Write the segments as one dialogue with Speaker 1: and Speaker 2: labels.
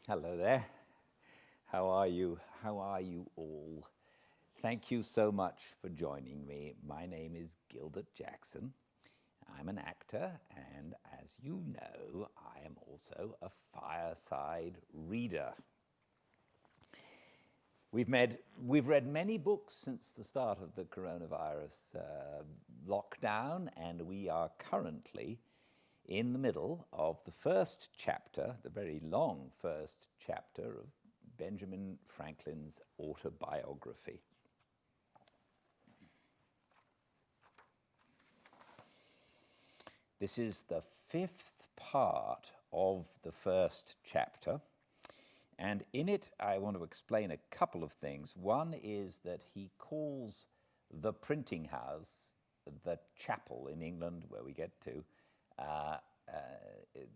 Speaker 1: Hello there. How are you? How are you all? Thank you so much for joining me. My name is Gildart Jackson. I'm an actor, and as you know, I am also a fireside reader. We've read many books since the start of the coronavirus lockdown, and we are currently in the middle of the first chapter, the very long first chapter of Benjamin Franklin's Autobiography. This is the fifth part of the first chapter, and in it I want to explain a couple of things. One is that he calls the printing house the chapel in England, where we get to.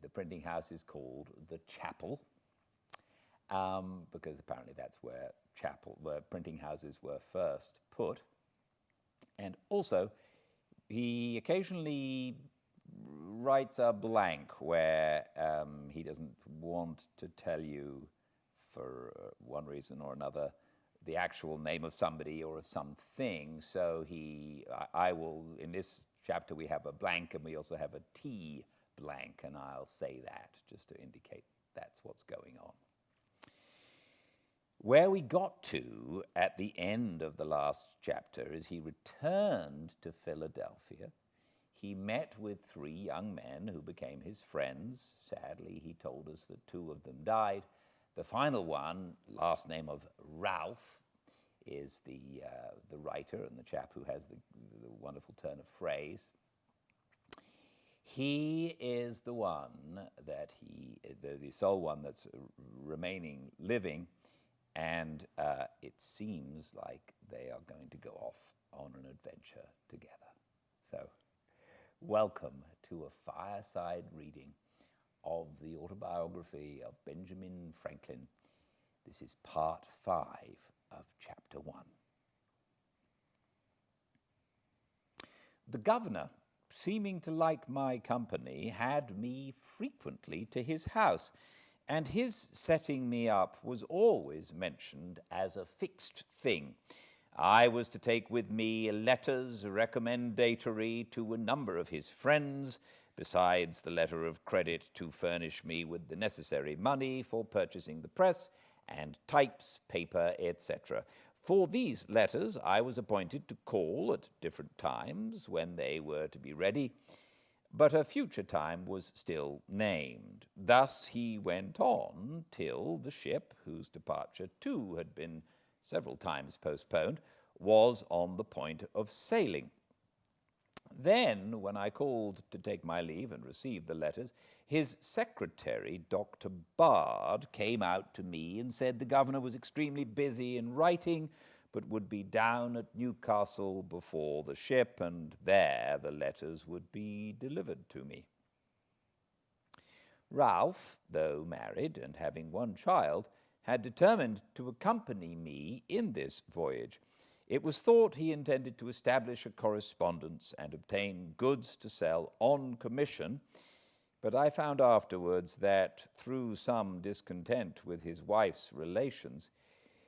Speaker 1: The printing house is called the chapel because apparently that's where printing houses were first put. And also, he occasionally writes a blank where he doesn't want to tell you, for one reason or another, the actual name of somebody or of something. So in this chapter we have a blank, and we also have a T blank, and I'll say that just to indicate that's what's going on. Where we got to at the end of the last chapter is he returned to Philadelphia. He met with 3 young men who became his friends. Sadly, he told us that 2 of them died. The final one, last name of Ralph, is the writer and the chap who has the wonderful turn of phrase. He is the one the sole one that's remaining living, and it seems like they are going to go off on an adventure together. So, welcome to a fireside reading of the autobiography of Benjamin Franklin. This is part 5 of chapter 1. The governor, seeming to like my company, had me frequently to his house, and his setting me up was always mentioned as a fixed thing. I was to take with me letters recommendatory to a number of his friends, besides the letter of credit to furnish me with the necessary money for purchasing the press and types, paper, etc. For these letters I was appointed to call at different times when they were to be ready, but a future time was still named. Thus he went on till the ship, whose departure too had been several times postponed, was on the point of sailing. Then, when I called to take my leave and receive the letters, his secretary, Dr. Bard, came out to me and said the governor was extremely busy in writing, but would be down at Newcastle before the ship, and there the letters would be delivered to me. Ralph, though married and having 1 child, had determined to accompany me in this voyage. It was thought he intended to establish a correspondence and obtain goods to sell on commission, but I found afterwards that, through some discontent with his wife's relations,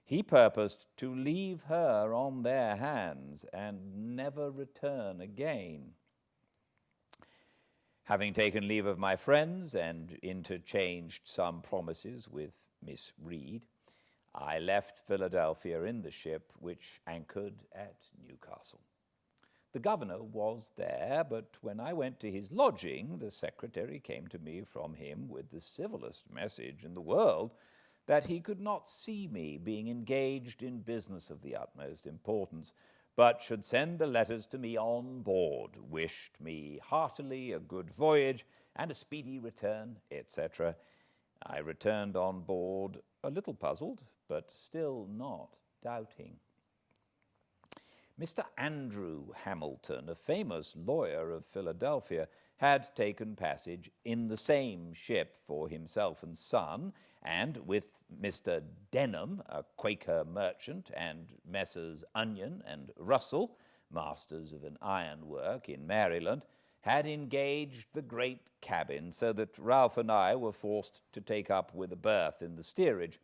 Speaker 1: he purposed to leave her on their hands and never return again. Having taken leave of my friends and interchanged some promises with Miss Reed, I left Philadelphia in the ship which anchored at Newcastle. The governor was there, but when I went to his lodging, the secretary came to me from him with the civilest message in the world that he could not see me, being engaged in business of the utmost importance, but should send the letters to me on board, wished me heartily a good voyage and a speedy return, etc. I returned on board a little puzzled, but still not doubting. Mr. Andrew Hamilton, a famous lawyer of Philadelphia, had taken passage in the same ship for himself and son, and with Mr. Denham, a Quaker merchant, and Messrs. Onion and Russell, masters of an ironwork in Maryland, had engaged the great cabin, so that Ralph and I were forced to take up with a berth in the steerage,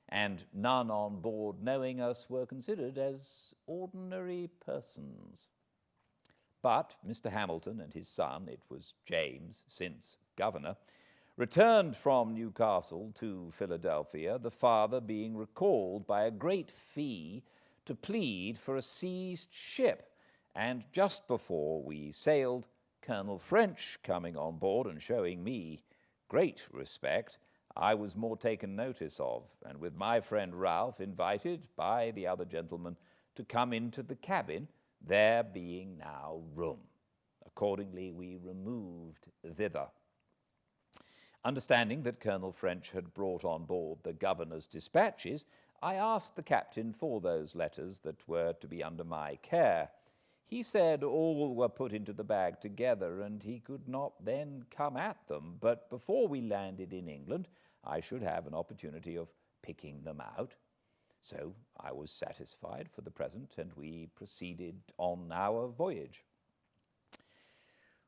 Speaker 1: and none on board knowing us were considered as ordinary persons. But Mr. Hamilton and his son, it was James, since governor, returned from Newcastle to Philadelphia, the father being recalled by a great fee to plead for a seized ship, and just before we sailed, Colonel French coming on board and showing me great respect, I was more taken notice of, and with my friend Ralph invited by the other gentlemen to come into the cabin, there being now room. Accordingly, we removed thither. Understanding that Colonel French had brought on board the governor's dispatches, I asked the captain for those letters that were to be under my care. He said all were put into the bag together, and he could not then come at them, but before we landed in England, I should have an opportunity of picking them out. So I was satisfied for the present, and we proceeded on our voyage.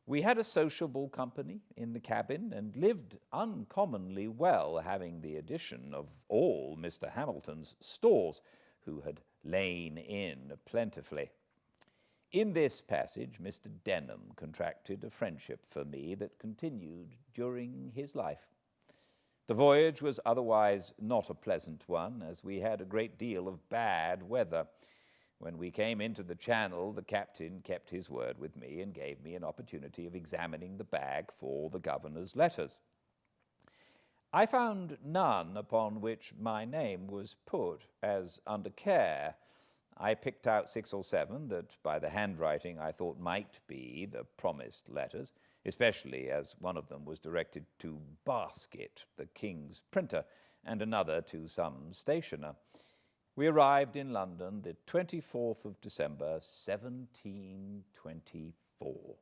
Speaker 1: We had a sociable company in the cabin, and lived uncommonly well, having the addition of all Mr. Hamilton's stores, who had lain in plentifully. In this passage, Mr. Denham contracted a friendship for me that continued during his life. The voyage was otherwise not a pleasant one, as we had a great deal of bad weather. When we came into the Channel, the captain kept his word with me and gave me an opportunity of examining the bag for the governor's letters. I found none upon which my name was put, as under care. I picked out 6 or 7 that by the handwriting I thought might be the promised letters, especially as one of them was directed to Basket, the king's printer, and another to some stationer. We arrived in London the 24th of December, 1724.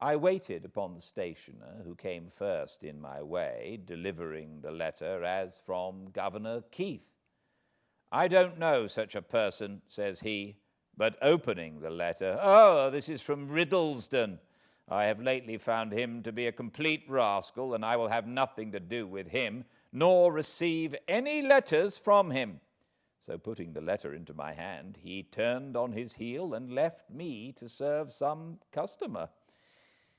Speaker 1: I waited upon the stationer, who came first in my way, delivering the letter as from Governor Keith. "I don't know such a person," says he, but opening the letter, "Oh, this is from Riddlesden. I have lately found him to be a complete rascal, and I will have nothing to do with him, nor receive any letters from him." So putting the letter into my hand, he turned on his heel and left me to serve some customer.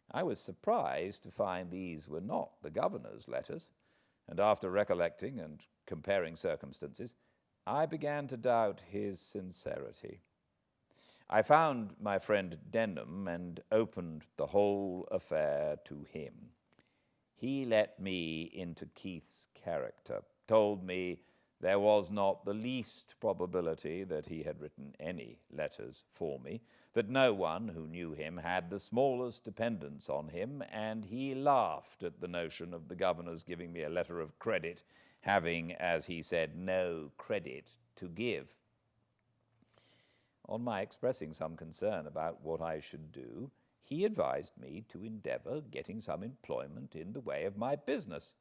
Speaker 1: I was surprised to find these were not the governor's letters, and after recollecting and comparing circumstances, I began to doubt his sincerity. I found my friend Denham and opened the whole affair to him. He let me into Keith's character, told me there was not the least probability that he had written any letters for me, that no one who knew him had the smallest dependence on him, and he laughed at the notion of the governor's giving me a letter of credit, having, as he said, no credit to give. On my expressing some concern about what I should do, he advised me to endeavor getting some employment in the way of my business.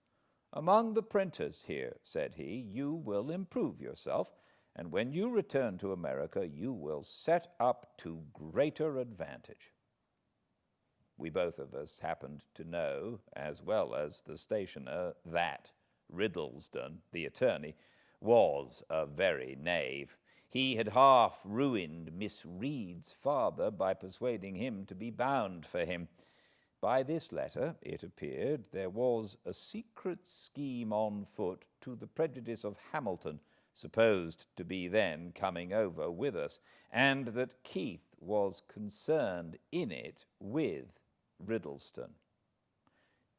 Speaker 1: "Among the printers here," said he, "you will improve yourself, and when you return to America, you will set up to greater advantage." We both of us happened to know, as well as the stationer, that Riddlesden, the attorney, was a very knave. He had half ruined Miss Reed's father by persuading him to be bound for him. By this letter, it appeared, there was a secret scheme on foot to the prejudice of Hamilton, supposed to be then coming over with us, and that Keith was concerned in it with Riddlesden.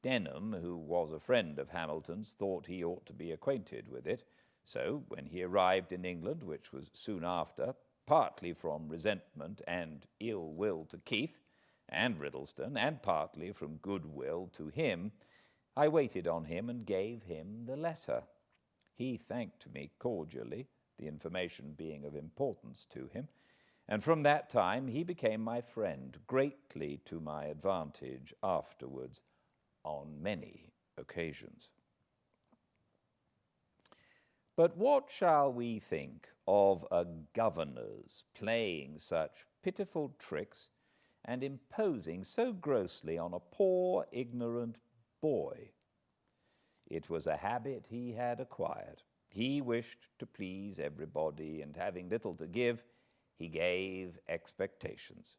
Speaker 1: Denham, who was a friend of Hamilton's, thought he ought to be acquainted with it, so when he arrived in England, which was soon after, partly from resentment and ill will to Keith and Riddlesden, and partly from good will to him, I waited on him and gave him the letter. He thanked me cordially, the information being of importance to him, and from that time he became my friend, greatly to my advantage afterwards on many occasions. But what shall we think of a governor's playing such pitiful tricks and imposing so grossly on a poor, ignorant boy. It was a habit he had acquired. He wished to please everybody, and having little to give, he gave expectations.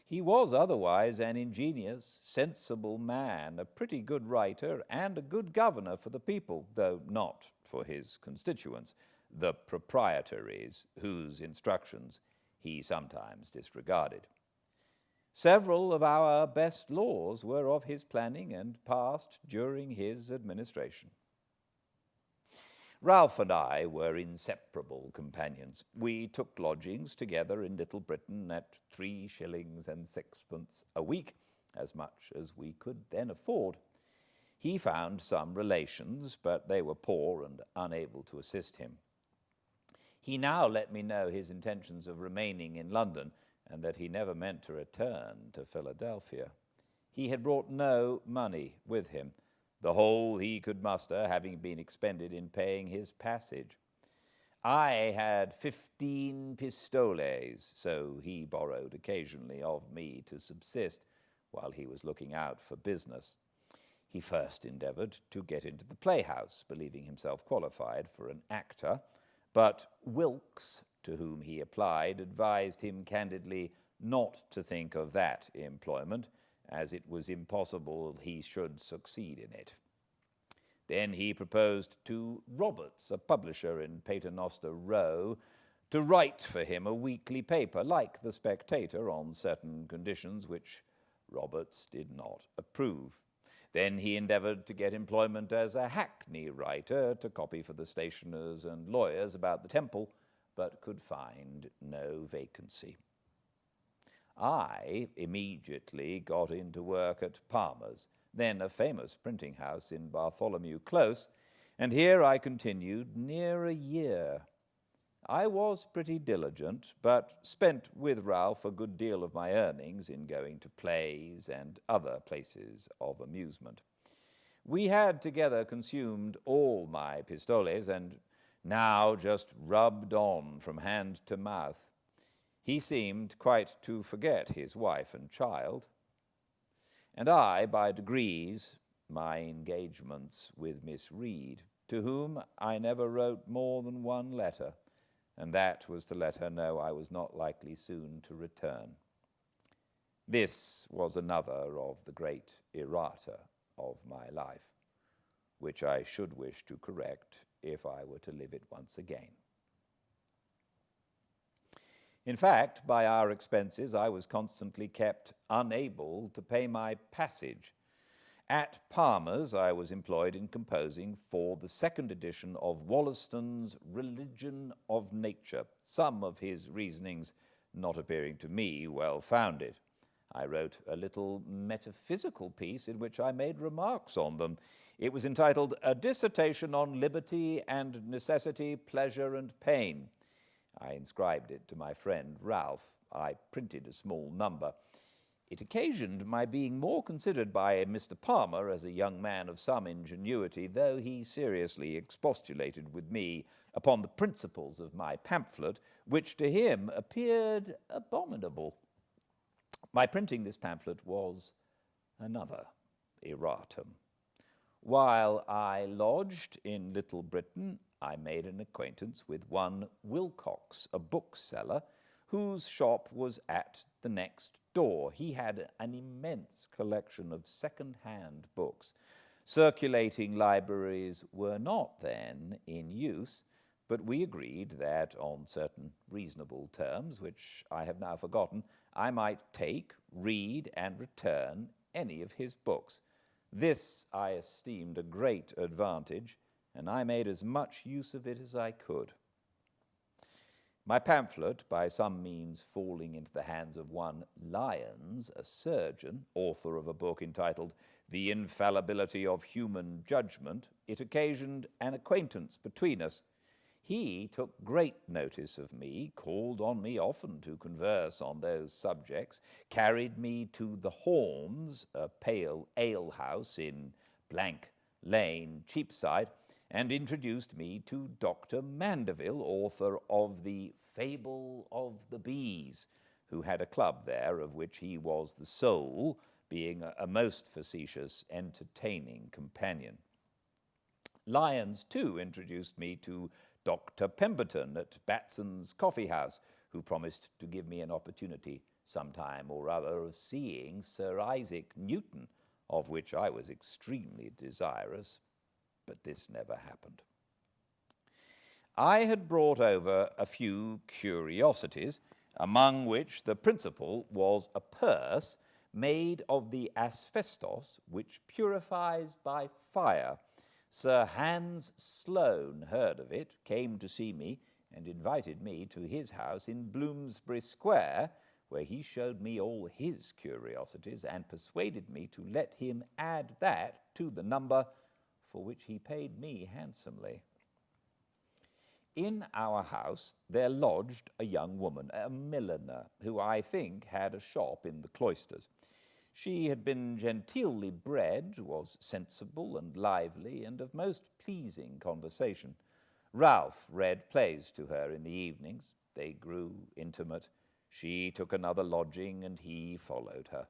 Speaker 1: He was otherwise an ingenious, sensible man, a pretty good writer, and a good governor for the people, though not for his constituents, the proprietaries, whose instructions he sometimes disregarded. Several of our best laws were of his planning and passed during his administration. Ralph and I were inseparable companions. We took lodgings together in Little Britain at 3 shillings and 6pence a week, as much as we could then afford. He found some relations, but they were poor and unable to assist him. He now let me know his intentions of remaining in London, and that he never meant to return to Philadelphia. He had brought no money with him, the whole he could muster having been expended in paying his passage. I had 15 pistoles, so he borrowed occasionally of me to subsist while he was looking out for business. He first endeavored to get into the playhouse, believing himself qualified for an actor, but Wilkes, to whom he applied, advised him candidly not to think of that employment, as it was impossible he should succeed in it. Then he proposed to Roberts, a publisher in Paternoster Row, to write for him a weekly paper like The Spectator on certain conditions which Roberts did not approve. Then he endeavored to get employment as a hackney writer to copy for the stationers and lawyers about the Temple, but could find no vacancy. I immediately got into work at Palmer's, then a famous printing house in Bartholomew Close, and here I continued near a year. I was pretty diligent, but spent with Ralph a good deal of my earnings in going to plays and other places of amusement. We had together consumed all my pistoles, and now just rubbed on from hand to mouth. He seemed quite to forget his wife and child, and I, by degrees, my engagements with Miss Reed, to whom I never wrote more than one letter, and that was to let her know I was not likely soon to return. This was another of the great errata of my life, which I should wish to correct if I were to live it once again. In fact, by our expenses, I was constantly kept unable to pay my passage. At Palmer's, I was employed in composing for the second edition of Wollaston's Religion of Nature, some of his reasonings not appearing to me well-founded. I wrote a little metaphysical piece in which I made remarks on them. It was entitled A Dissertation on Liberty and Necessity, Pleasure and Pain. I inscribed it to my friend Ralph. I printed a small number. It occasioned my being more considered by Mr. Palmer as a young man of some ingenuity, though he seriously expostulated with me upon the principles of my pamphlet, which to him appeared abominable. My printing this pamphlet was another erratum. While I lodged in Little Britain, I made an acquaintance with one Wilcox, a bookseller, whose shop was at the next door. He had an immense collection of second-hand books. Circulating libraries were not then in use, but we agreed that on certain reasonable terms, which I have now forgotten, I might take, read, and return any of his books. This I esteemed a great advantage, and I made as much use of it as I could. My pamphlet, by some means falling into the hands of one Lyons, a surgeon, author of a book entitled The Infallibility of Human Judgment, it occasioned an acquaintance between us. He took great notice of me, called on me often to converse on those subjects, carried me to the Horns, a pale alehouse in Blank Lane, Cheapside, and introduced me to Dr. Mandeville, author of The Fable of the Bees, who had a club there of which he was the soul, being a most facetious, entertaining companion. Lyons, too, introduced me to Dr. Pemberton at Batson's Coffee House, who promised to give me an opportunity sometime or other of seeing Sir Isaac Newton, of which I was extremely desirous, but this never happened. I had brought over a few curiosities, among which the principal was a purse made of the asbestos which purifies by fire. Sir Hans Sloane heard of it, came to see me, and invited me to his house in Bloomsbury Square, where he showed me all his curiosities and persuaded me to let him add that to the number, for which he paid me handsomely. In our house there lodged a young woman, a milliner, who I think had a shop in the cloisters. She had been genteelly bred, was sensible and lively, and of most pleasing conversation. Ralph read plays to her in the evenings. They grew intimate. She took another lodging, and he followed her.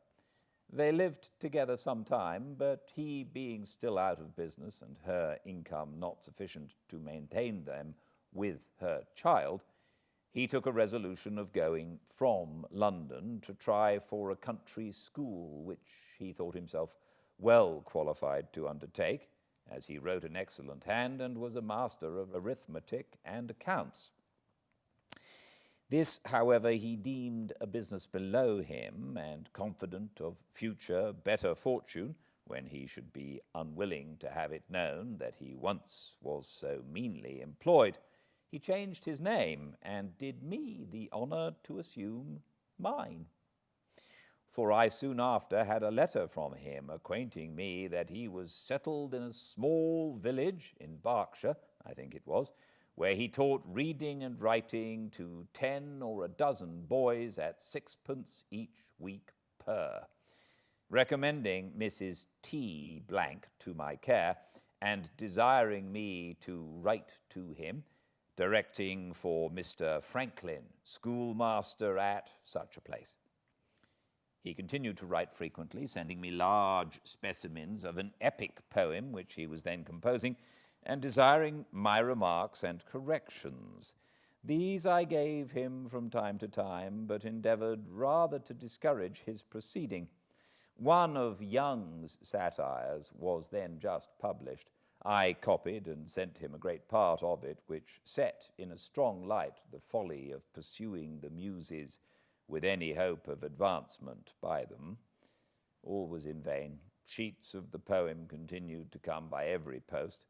Speaker 1: They lived together some time, but he being still out of business, and her income not sufficient to maintain them with her child, he took a resolution of going from London to try for a country school, which he thought himself well qualified to undertake, as he wrote an excellent hand and was a master of arithmetic and accounts. This, however, he deemed a business below him, and confident of future better fortune, when he should be unwilling to have it known that he once was so meanly employed, he changed his name and did me the honour to assume mine. For I soon after had a letter from him acquainting me that he was settled in a small village in Berkshire, I think it was, where he taught reading and writing to 10 or a dozen boys at 6d each week per, recommending Mrs. T. to my care, and desiring me to write to him, directing for Mr. Franklin, schoolmaster at such a place. He continued to write frequently, sending me large specimens of an epic poem which he was then composing, and desiring my remarks and corrections. These I gave him from time to time, but endeavoured rather to discourage his proceeding. One of Young's satires was then just published. I copied and sent him a great part of it, which set in a strong light the folly of pursuing the muses with any hope of advancement by them. All was in vain. Sheets of the poem continued to come by every post.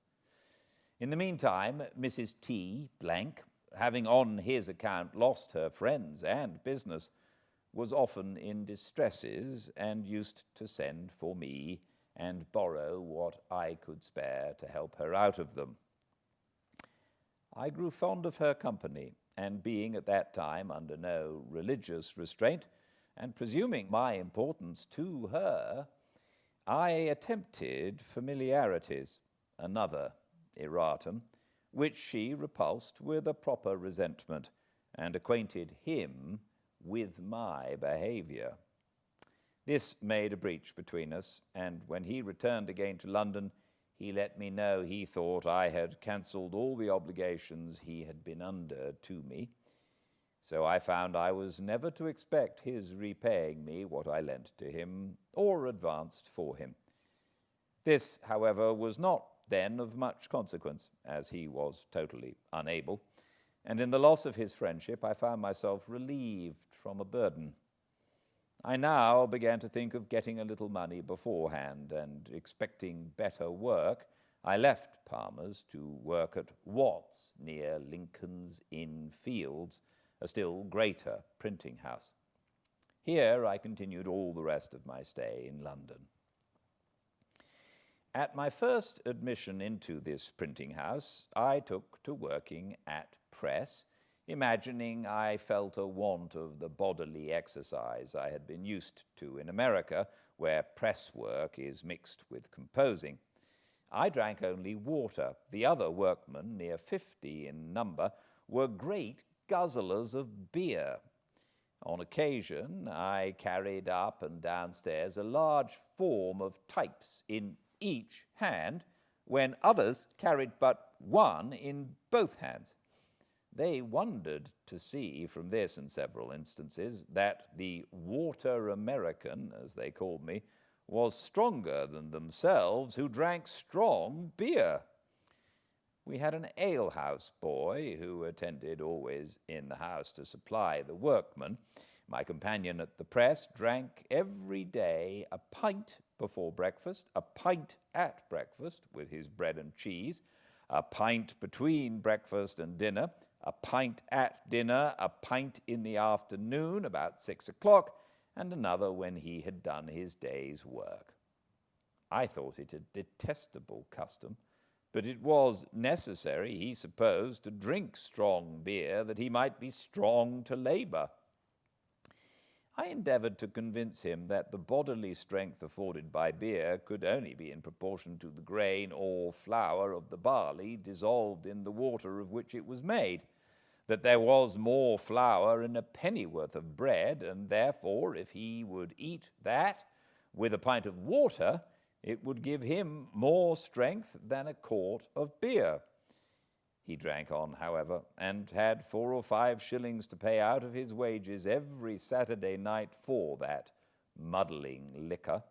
Speaker 1: In the meantime, Mrs. T., having on his account lost her friends and business, was often in distresses, and used to send for me and borrow what I could spare to help her out of them. I grew fond of her company, and being at that time under no religious restraint, and presuming my importance to her, I attempted familiarities, another erratum, which she repulsed with a proper resentment, and acquainted him with my behaviour. This made a breach between us, and when he returned again to London, he let me know he thought I had cancelled all the obligations he had been under to me. So I found I was never to expect his repaying me what I lent to him or advanced for him. This, however, was not then of much consequence, as he was totally unable, and in the loss of his friendship I found myself relieved from a burden. I now began to think of getting a little money beforehand, and expecting better work, I left Palmer's to work at Watts, near Lincoln's Inn Fields, a still greater printing house. Here I continued all the rest of my stay in London. At my first admission into this printing house, I took to working at press, imagining I felt a want of the bodily exercise I had been used to in America, where press work is mixed with composing. I drank only water. The other workmen, near 50 in number, were great guzzlers of beer. On occasion, I carried up and downstairs a large form of types in each hand, when others carried but one in both hands. They wondered to see from this and several instances that the water American, as they called me, was stronger than themselves, who drank strong beer. We had an alehouse boy who attended always in the house to supply the workmen. My companion at the press drank every day a pint before breakfast, a pint at breakfast with his bread and cheese, a pint between breakfast and dinner, a pint at dinner, a pint in the afternoon about 6 o'clock, and another when he had done his day's work. I thought it a detestable custom, but it was necessary, he supposed, to drink strong beer that he might be strong to labor. I endeavored to convince him that the bodily strength afforded by beer could only be in proportion to the grain or flour of the barley dissolved in the water of which it was made, that there was more flour in a pennyworth of bread, and therefore, if he would eat that with a pint of water, it would give him more strength than a quart of beer. He drank on, however, and had 4 or 5 shillings to pay out of his wages every Saturday night for that muddling liquor,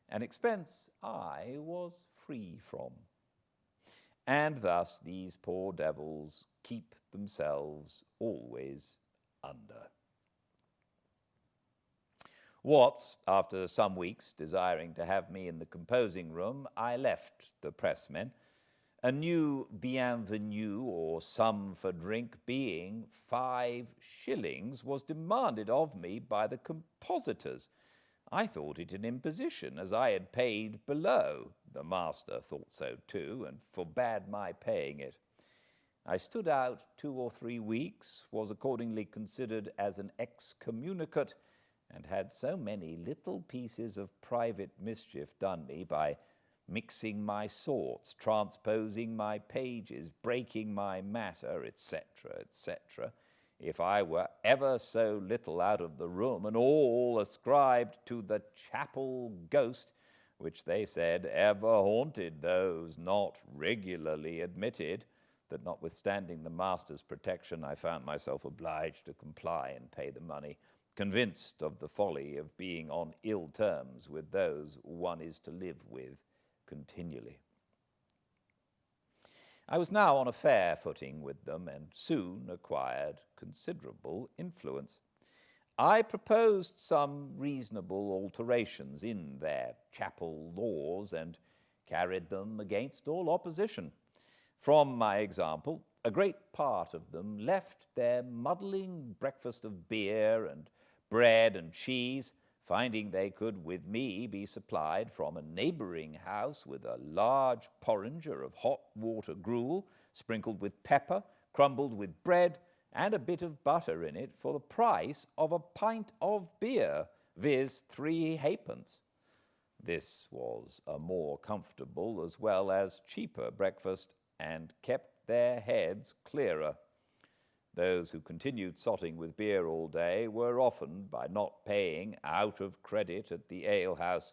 Speaker 1: an expense I was free from. And thus these poor devils keep themselves always under. Watts, after some weeks, desiring to have me in the composing room, I left the pressmen. A new bienvenue, or sum for drink, being 5 shillings, was demanded of me by the compositors. I thought it an imposition, as I had paid below. The master thought so too, and forbade my paying it. I stood out 2 or 3 weeks, was accordingly considered as an excommunicate, and had so many little pieces of private mischief done me by mixing my sorts, transposing my pages, breaking my matter, etc., etc., if I were ever so little out of the room, and all ascribed to the chapel ghost, which they said ever haunted those not regularly admitted, that notwithstanding the master's protection, I found myself obliged to comply and pay the money, convinced of the folly of being on ill terms with those one is to live with continually. I was now on a fair footing with them, and soon acquired considerable influence. I proposed some reasonable alterations in their chapel laws, and carried them against all opposition. From my example, a great part of them left their muddling breakfast of beer and bread and cheese, finding they could with me be supplied from a neighboring house with a large porringer of hot water gruel, sprinkled with pepper, crumbled with bread, and a bit of butter in it for the price of a pint of beer, viz. 3 halfpence. This was a more comfortable as well as cheaper breakfast, and kept their heads clearer. Those who continued sotting with beer all day were often, by not paying, out of credit at the alehouse,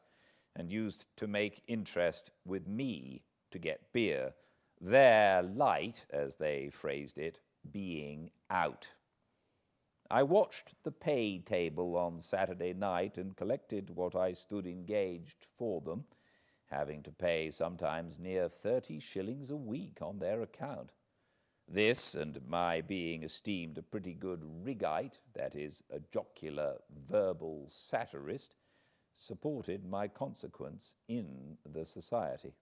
Speaker 1: and used to make interest with me to get beer, their light, as they phrased it, being out. I watched the pay table on Saturday night and collected what I stood engaged for them, having to pay sometimes near 30 shillings a week on their account. This, and my being esteemed a pretty good rigite, that is, a jocular verbal satirist, supported my consequence in the society.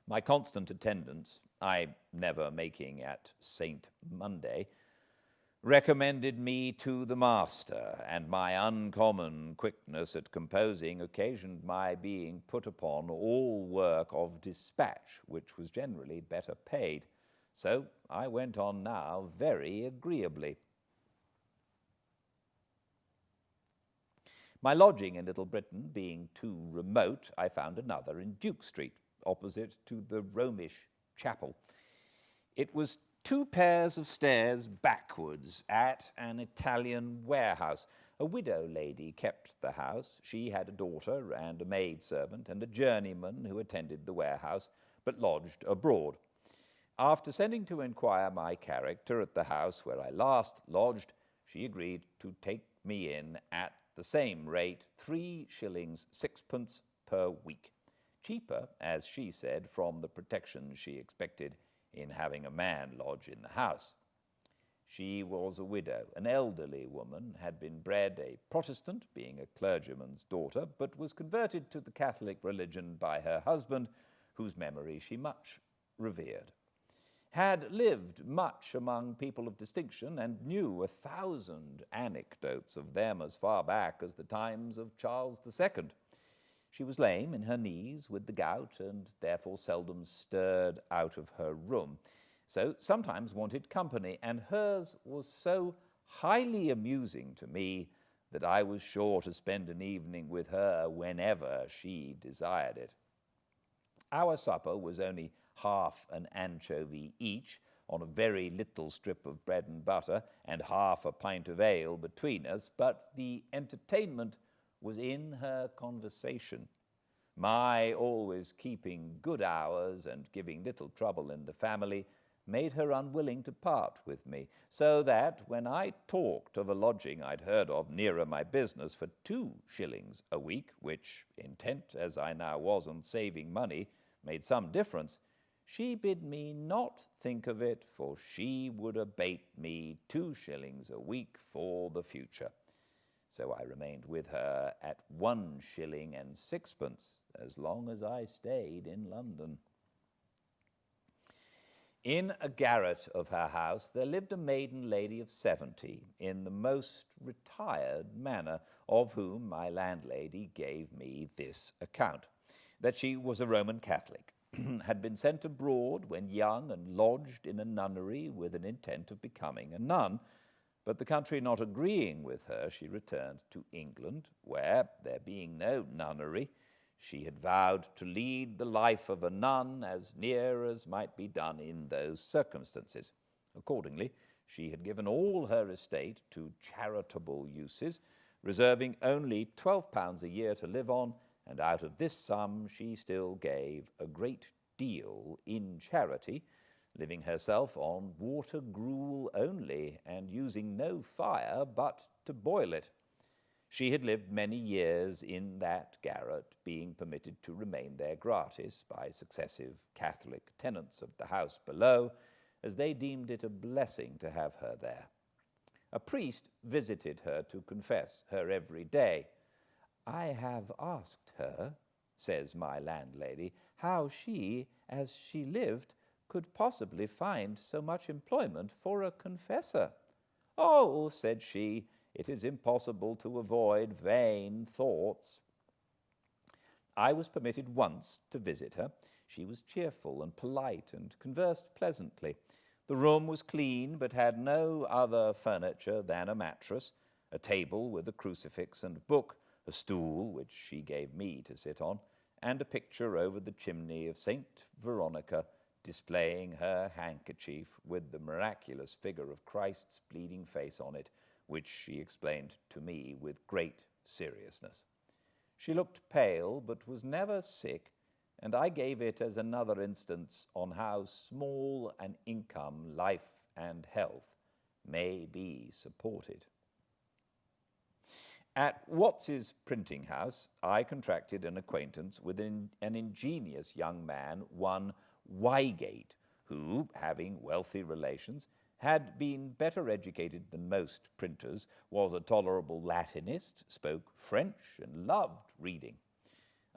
Speaker 1: My constant attendance, I never making at St. Monday, recommended me to the master, and my uncommon quickness at composing occasioned my being put upon all work of dispatch, which was generally better paid. So I went on now very agreeably. My lodging in Little Britain being too remote, I found another in Duke Street, opposite to the Romish chapel. It was 2 pairs of stairs backwards at an Italian warehouse. A widow lady kept the house. She had a daughter and a maidservant and a journeyman who attended the warehouse, but lodged abroad. After sending to inquire my character at the house where I last lodged, she agreed to take me in at the same rate, 3 shillings 6pence per week. Cheaper, as she said, from the protection she expected in having a man lodge in the house. She was a widow, an elderly woman, had been bred a Protestant, being a clergyman's daughter, but was converted to the Catholic religion by her husband, whose memory she much revered. Had lived much among people of distinction and knew 1,000 anecdotes of them as far back as the times of Charles II. She was lame in her knees with the gout and therefore seldom stirred out of her room, so sometimes wanted company, and hers was so highly amusing to me that I was sure to spend an evening with her whenever she desired it. Our supper was only half an anchovy each, on a very little strip of bread and butter, and half a pint of ale between us, but the entertainment was in her conversation. My always keeping good hours and giving little trouble in the family made her unwilling to part with me, so that when I talked of a lodging I'd heard of nearer my business for 2 shillings a week, which, intent as I now was on saving money, made some difference, she bid me not think of it, for she would abate me 2 shillings a week for the future. So I remained with her at 1 shilling and 6pence as long as I stayed in London. In a garret of her house there lived a maiden lady of 70, in the most retired manner, of whom my landlady gave me this account, that she was a Roman Catholic, had been sent abroad when young and lodged in a nunnery with an intent of becoming a nun, but the country not agreeing with her, she returned to England, where, there being no nunnery, she had vowed to lead the life of a nun as near as might be done in those circumstances. Accordingly, she had given all her estate to charitable uses, reserving only £12 a year to live on, and out of this sum she still gave a great deal in charity, living herself on water gruel only, and using no fire but to boil it. She had lived many years in that garret, being permitted to remain there gratis by successive Catholic tenants of the house below, as they deemed it a blessing to have her there. A priest visited her to confess her every day. I have asked her, says my landlady, how she, as she lived, could possibly find so much employment for a confessor. Oh, said she, it is impossible to avoid vain thoughts. I was permitted once to visit her. She was cheerful and polite and conversed pleasantly. The room was clean, but had no other furniture than a mattress, a table with a crucifix and book, a stool which she gave me to sit on, and a picture over the chimney of Saint Veronica, displaying her handkerchief with the miraculous figure of Christ's bleeding face on it, which she explained to me with great seriousness. She looked pale, but was never sick, and I gave it as another instance on how small an income life and health may be supported. At Watts's printing house, I contracted an acquaintance with an ingenious young man, one Wygate, who, having wealthy relations, had been better educated than most printers, was a tolerable Latinist, spoke French, and loved reading.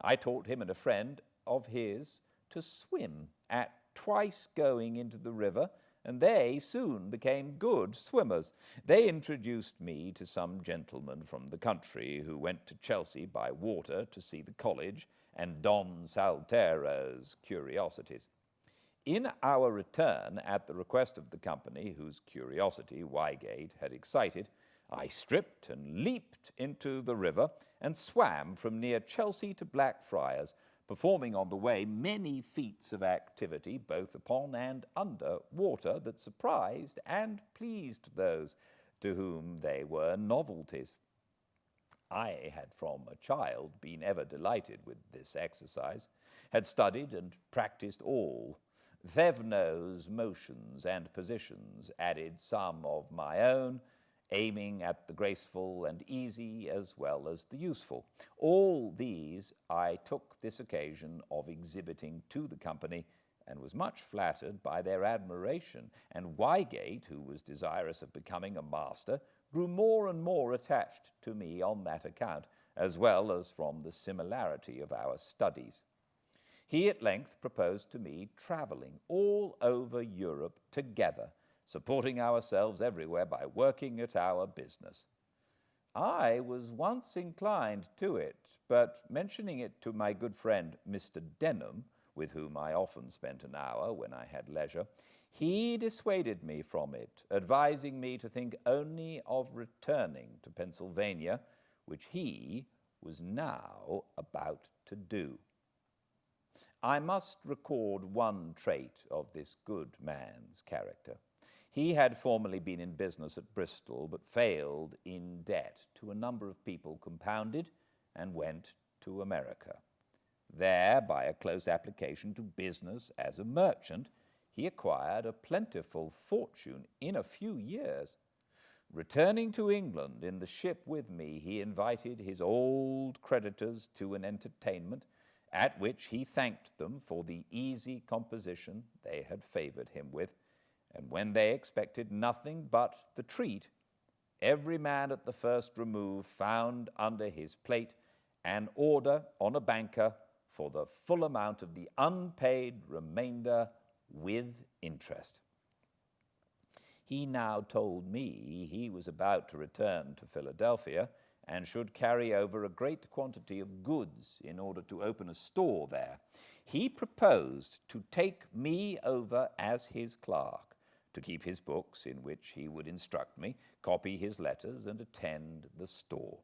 Speaker 1: I taught him and a friend of his to swim, at twice going into the river, and they soon became good swimmers. They introduced me to some gentlemen from the country who went to Chelsea by water to see the college and Don Saltero's curiosities. In our return, at the request of the company whose curiosity Wygate had excited, I stripped and leaped into the river and swam from near Chelsea to Blackfriars, performing on the way many feats of activity, both upon and under water, that surprised and pleased those to whom they were novelties. I had from a child been ever delighted with this exercise, had studied and practiced all. Thevno's motions and positions, added some of my own, aiming at the graceful and easy as well as the useful. All these I took this occasion of exhibiting to the company, and was much flattered by their admiration, and Wygate, who was desirous of becoming a master, grew more and more attached to me on that account, as well as from the similarity of our studies. He at length proposed to me travelling all over Europe together, supporting ourselves everywhere by working at our business. I was once inclined to it, but mentioning it to my good friend Mr. Denham, with whom I often spent an hour when I had leisure, he dissuaded me from it, advising me to think only of returning to Pennsylvania, which he was now about to do. I must record one trait of this good man's character. He had formerly been in business at Bristol, but failed in debt to a number of people compounded, and went to America. There, by a close application to business as a merchant, he acquired a plentiful fortune in a few years. Returning to England in the ship with me, he invited his old creditors to an entertainment, at which he thanked them for the easy composition they had favoured him with, and when they expected nothing but the treat, every man at the first remove found under his plate an order on a banker for the full amount of the unpaid remainder with interest. He now told me he was about to return to Philadelphia, and should carry over a great quantity of goods in order to open a store there. He proposed to take me over as his clerk, to keep his books, in which he would instruct me, copy his letters, and attend the store.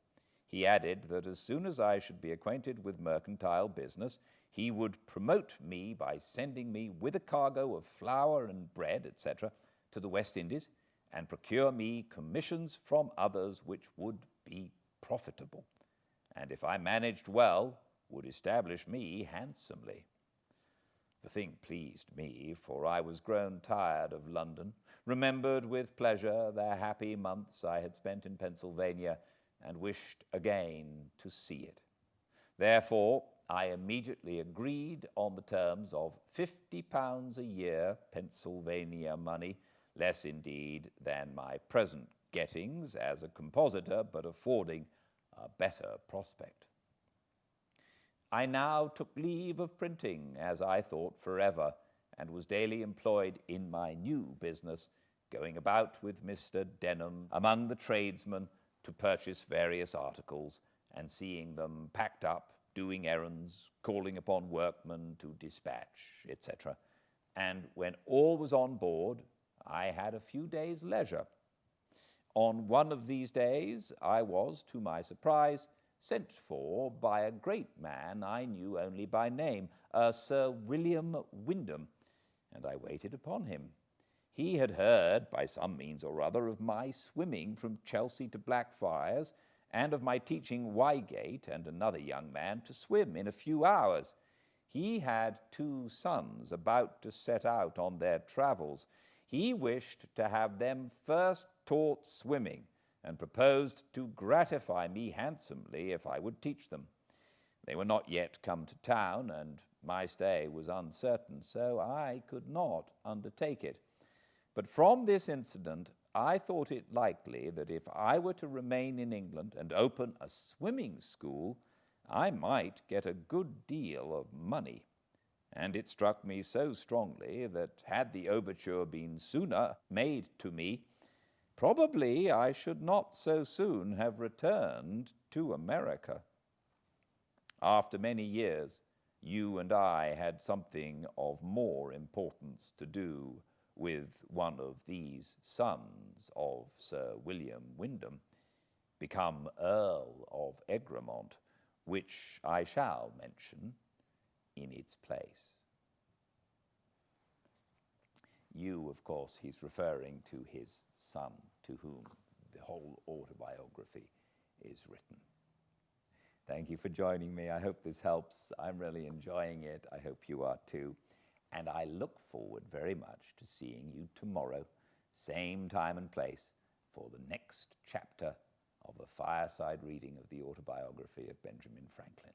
Speaker 1: He added that as soon as I should be acquainted with mercantile business, he would promote me by sending me with a cargo of flour and bread, etc., to the West Indies, and procure me commissions from others which would be profitable, and if I managed well, would establish me handsomely. The thing pleased me, for I was grown tired of London, remembered with pleasure the happy months I had spent in Pennsylvania, and wished again to see it. Therefore, I immediately agreed on the terms of £50 a year Pennsylvania money, less indeed than my present gettings as a compositor, but affording a better prospect. I now took leave of printing, as I thought forever, and was daily employed in my new business, going about with Mr. Denham among the tradesmen to purchase various articles, and seeing them packed up, doing errands, calling upon workmen to dispatch, etc. And when all was on board, I had a few days' leisure. On one of these days, I was, to my surprise, sent for by a great man I knew only by name, Sir William Wyndham, and I waited upon him. He had heard, by some means or other, of my swimming from Chelsea to Blackfriars, and of my teaching Wygate and another young man to swim in a few hours. He had 2 sons about to set out on their travels. He wished to have them first taught swimming, and proposed to gratify me handsomely if I would teach them. They were not yet come to town, and my stay was uncertain, so I could not undertake it. But from this incident, I thought it likely that if I were to remain in England and open a swimming school, I might get a good deal of money. And it struck me so strongly that had the overture been sooner made to me, probably I should not so soon have returned to America. After many years, you and I had something of more importance to do with one of these sons of Sir William Wyndham, become Earl of Egremont, which I shall mention in its place. You, of course, he's referring to his son, to whom the whole autobiography is written. Thank you for joining me. I hope this helps. I'm really enjoying it. I hope you are too. And I look forward very much to seeing you tomorrow, same time and place, for the next chapter of a fireside reading of the autobiography of Benjamin Franklin.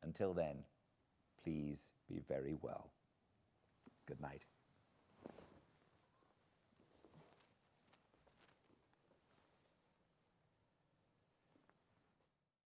Speaker 1: Until then, please be very well. Good night.